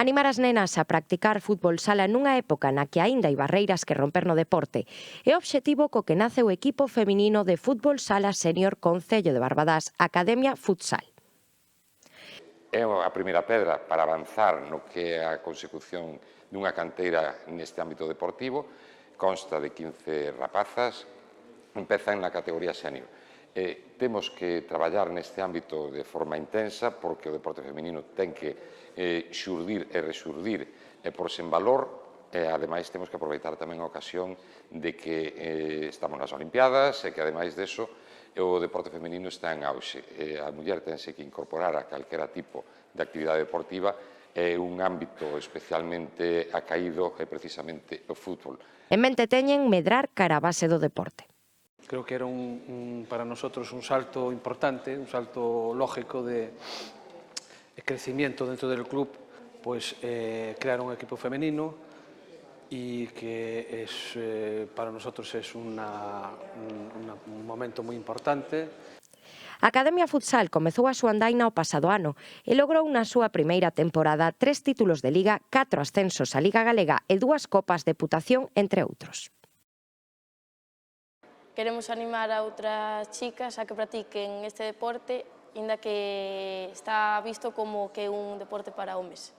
Animar as nenas a practicar fútbol sala nunha época na que aínda hai barreiras que romper no deporte é o obxectivo co que nace o equipo feminino de fútbol sala sénior Concello de Barbadás, Academia Futsal. É a primeira pedra para avanzar no que é a consecución dunha canteira neste ámbito deportivo. Consta de 15 rapazas, empezan na categoría sénior. Temos que traballar neste ámbito de forma intensa porque o deporte feminino ten que xurdir e rexurdir e porse en valor. Ademais, temos que aproveitar tamén a ocasión de que estamos nas Olimpiadas e que, ademais deso, o deporte feminino está en auxe. A muller tense que incorporar a calquera tipo de actividade deportiva e un ámbito especialmente acaído é precisamente o fútbol. En mente teñen medrar cara a base do deporte. Creo que era para nosotros un salto importante, un salto lógico de crecimiento dentro del club, pues crear un equipo femenino y que para nosotros es un momento muy importante. A Academia Futsal comezou a súa andaina o pasado ano e logrou na súa primeira temporada 3 títulos de Liga, 4 ascensos á Liga Galega e 2 copas de Putación, entre outros. Queremos animar a outras chicas a que practiquen este deporte, inda que está visto como que é un deporte para homes.